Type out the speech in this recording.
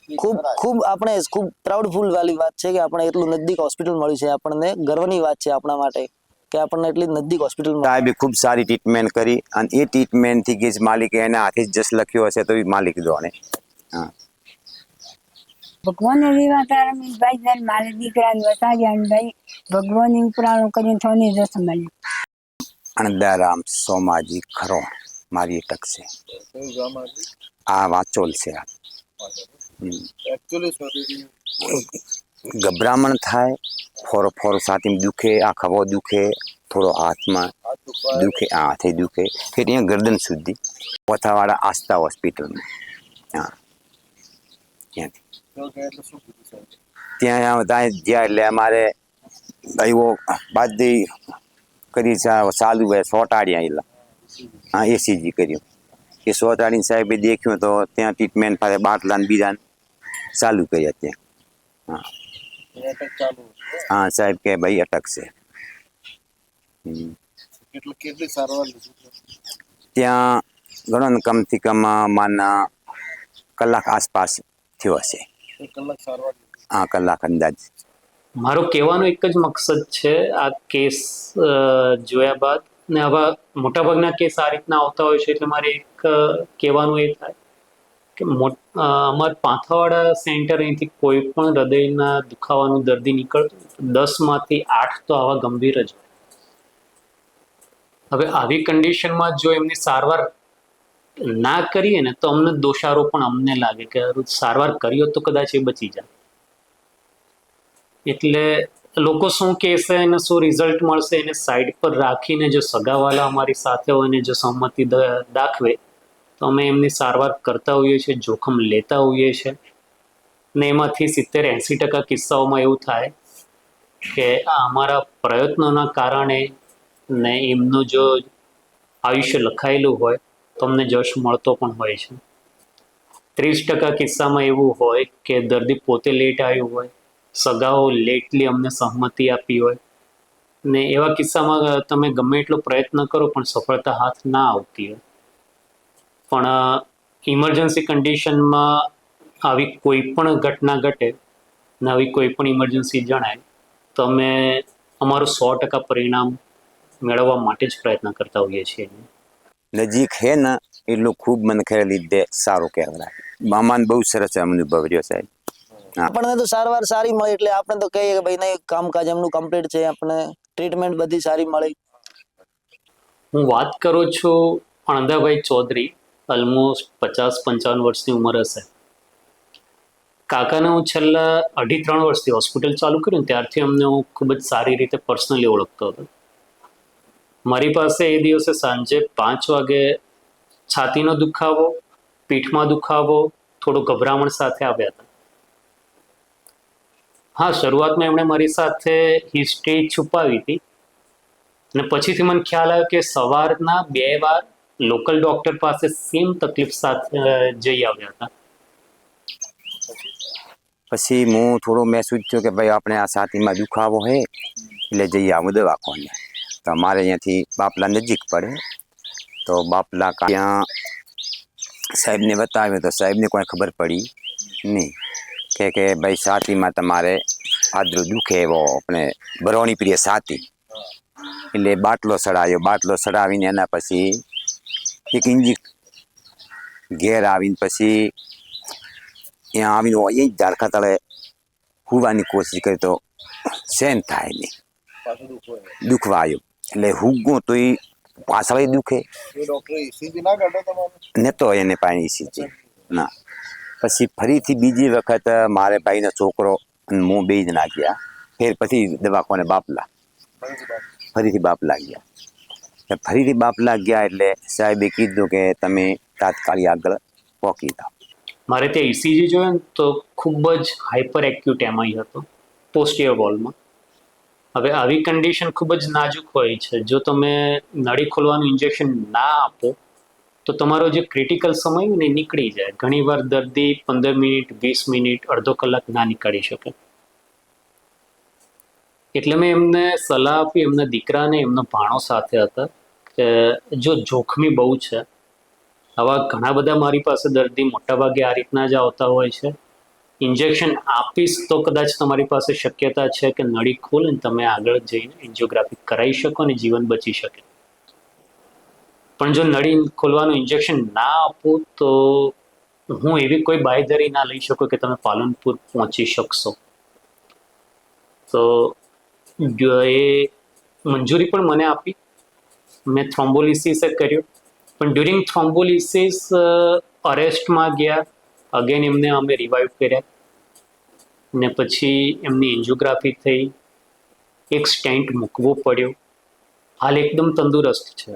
ખૂબ ખૂબ આપણે ખૂબ પ્રાઉડફુલ વાલી વાત છે કે આપણે એટલું નજદીક હોસ્પિટલ મળી છે, આપણને ગર્વની વાત છે આપણા માટે કે આપણને એટલી નજદીક હોસ્પિટલ સાહેબે ખૂબ સારી ટ્રીટમેન્ટ કરી અને એ ટ્રીટમેન્ટથી કે માલિકે એના હાથે જ જસ લખ્યો હશે તો એ માલિક જોણે. હા, ભગવાન એવી વાત રમેશભાઈ જયારે મારે દીકરાને વસાવ્યા ને ભાઈ ભગવાનની ઉપરાણું કરીને થોની રસ મળ્યો. અણદારામ સોમાજી ખરોણ મારી અટક છે. આ વાંચોલ છે. ગભરામણ થાય, ફોરો ફોરો સાથીમાં દુખે, આ ખભો દુખે, થોડો હાથમાં દુખે, આ હાથે દુખે, ફેર અહીંયા ગરદન સુધી પોથાવાળા આસ્થા હોસ્પિટલમાં. હા, ત્યાં જ્યાં એટલે અમારે ભાઈઓ બાદી કરી ચાલુ હોય સોટાડ્યા એટલે હા એસીજી કર્યું એ સોટાડીને સાહેબે દેખ્યું તો ત્યાં ટ્રીટમેન્ટ પાસે બાટલા ને બીજા ચાલુ કર્યા ત્યાં. હા હા સાહેબ કે ભાઈ અટક છે. ત્યાં ઘણો ને કમથી કમ માના કલાક આસપાસ થયો હશે. હા, કલાક અંદાજ. મારો કહેવાનો એક જ મકસદ છે, આ કેસ જોયા બાદ ને આવા મોટાભાગના કેસ આ રીતના આવતા હોય છે એટલે મારે એક કહેવાનું એ થાય કે અમારા પાંથાવાડા સેન્ટર અહીંથી કોઈ પણ હૃદયના દુખાવાનું દર્દી નીકળતું 10માંથી 8 તો આવા ગંભીર જ હોય. હવે આવી કન્ડિશનમાં જો એમની સારવાર ના કરીએ ને તો અમને દોષારોપણ અમને લાગે કે સારવાર કર્યો તો કદાચ એ બચી જાય. એટલે લોકો શું કહેશે અને શું રિઝલ્ટ મળશે એને સાઈડ પર રાખીને જો સગાવાલા અમારી સાથે હોય ને જો સંમતિ દાખવે તો અમે એમની સારવાર કરતા હોઈએ છીએ, જોખમ લેતા હોઈએ છીએ ને એમાંથી 70-80% કિસ્સાઓમાં એવું થાય કે અમારા પ્રયત્નોના કારણે ને એમનું જો આયુષ્ય લખાયેલું હોય તો અમને જશ મળતો પણ હોય છે. 30% કિસ્સામાં એવું હોય કે દર્દી પોતે લેટ આવ્યું હોય, સગાઓ લેટલી અમને સહમતિ આપી હોય ને એવા કિસ્સામાં તમે ગમે એટલો પ્રયત્ન કરો પણ સફળતા હાથ ના આવતી હોય. પણ ઇમરજન્સી કન્ડિશનમાં આવી કોઈ પણ ઘટના ઘટે ને આવી કોઈ પણ ઇમરજન્સી જણાય તો અમે અમારું 100% પરિણામ મેળવવા માટે જ પ્રયત્ન કરતા હોઈએ છીએ. નજીક હે ને એટલું ખૂબ મને ખેર લીધે સારું કહેવાય. મામાને બહુ સરસ અનુભવ રહ્યો સાહેબ. આપણને તો સારવાર સારી મળી એટલે આપણે તો કહીએ કે ભાઈ નહીં કામકાજ એમનું કમ્પ્લીટ છે, આપણે ટ્રીટમેન્ટ બધી સારી મળી. હું વાત કરું છું અણદાભાઈ ચૌધરી, ઓલમોસ્ટ 50-55 વર્ષની ઉંમર હશે. કાકાને હું છેલ્લા 2.5-3 વર્ષથી હોસ્પિટલ ચાલુ કર્યું ત્યારથી અમને હું ખૂબ જ સારી રીતે પર્સનલી ઓળખતો હતો. મારી પાસે એ દિવસે સાંજે 5 વાગે છાતીનો દુખાવો, પીઠમાં દુખાવો, થોડો ગભરામણ સાથે આવ્યા હતા. હા, શરૂઆતમાં એમણે મારી સાથે હિસ્ટ્રી છુપાવી હતી અને પછીથી મને ખ્યાલ આવ્યો કે સવારના 2 વાર લોકલ ડૉક્ટર પાસે સેમ તકલીફ સાથે જઈ આવ્યા હતા. પછી હું થોડો મહેસૂસ થયો કે ભાઈ આપણે આ છાતીમાં દુખાવો હે એટલે જઈ આવું દવાખાને. તો અમારે અહીંયાથી બાપલા નજીક પડે તો બાપલા ત્યાં સાહેબને બતાવ્યો તો સાહેબને કોઈ ખબર પડી નહીં કે ભાઈ છાતીમાં તમારે આદરો દુખે એવો આપણે બરવણી પ્રિય છાતી એટલે બાટલો ચડાવ્યો. બાટલો ચડાવીને એના પછી એક ઇન્જેક્શન ઘેર આવીને પછી ત્યાં આવીને એ જ ઝાડખા તળે હુવાની કોશિશ કરી તો સહેન થાય નહીં, દુખવા આવ્યું એટલે હુગું તો એ પાછળ દુખે ને તો એને પાણી ઈસીજી ના. પછી ફરીથી બીજી વખત મારે ભાઈનો છોકરો અને હું 2 જણા ગયા. ફેર પછી દવાખાને ફરીથી બાપલા ગયા. ફરીથી બાપલા ગયા એટલે સાહેબે કીધું કે તમે તાત્કાલિક આગળ પહોંચી જાઓ. મારે ત્યાં ઇસીજી જોયો ને તો ખૂબ જ હાઇપર એક્યુટ એમઆઈ હતો પોસ્ટિયર વોલમાં. હવે આવી કન્ડિશન ખૂબ જ નાજુક હોય છે. જો તમે નળી ખોલવાનું ઇન્જેક્શન ના આપો તો તમારો જે ક્રિટિકલ સમય હોય ને નીકળી જાય. ઘણીવાર દર્દી 15 મિનિટ, 20 મિનિટ, અડધો કલાક ના નીકાળી શકે. એટલે મેં એમને સલાહ આપી, એમના દીકરાને એમનો ભાણો સાથે હતા કે જો જોખમી બહુ છે, આવા ઘણા બધા મારી પાસે દર્દી મોટાભાગે આ રીતના જ આવતા હોય છે ઇન્જેક્શન આપીશ તો કદાચ તમારી પાસે શક્યતા છે કે નળી ખોલે ને તમે આગળ જઈને એન્જિયોગ્રાફી કરાવી શકો અને જીવન બચી શકે. પણ જો નળી ખોલવાનું ઇન્જેક્શન ના આપું તો હું એવી કોઈ બાંયધરી ના લઈ શકું કે તમે પાલનપુર પહોંચી શકશો. તો એ મંજૂરી પણ મને આપી. મેં થ્રોમ્બોલિસિસ કર્યું, પણ ડ્યુરિંગ થ્રોમ્બોલિસિસ અરેસ્ટમાં ગયા. અગેન એમને અમે રિવાઇવ કર્યા ને પછી એમની એન્જિયોગ્રાફી થઈ. એક સ્ટેન્ટ મૂકવો પડ્યો. હાલ એકદમ તંદુરસ્ત છે.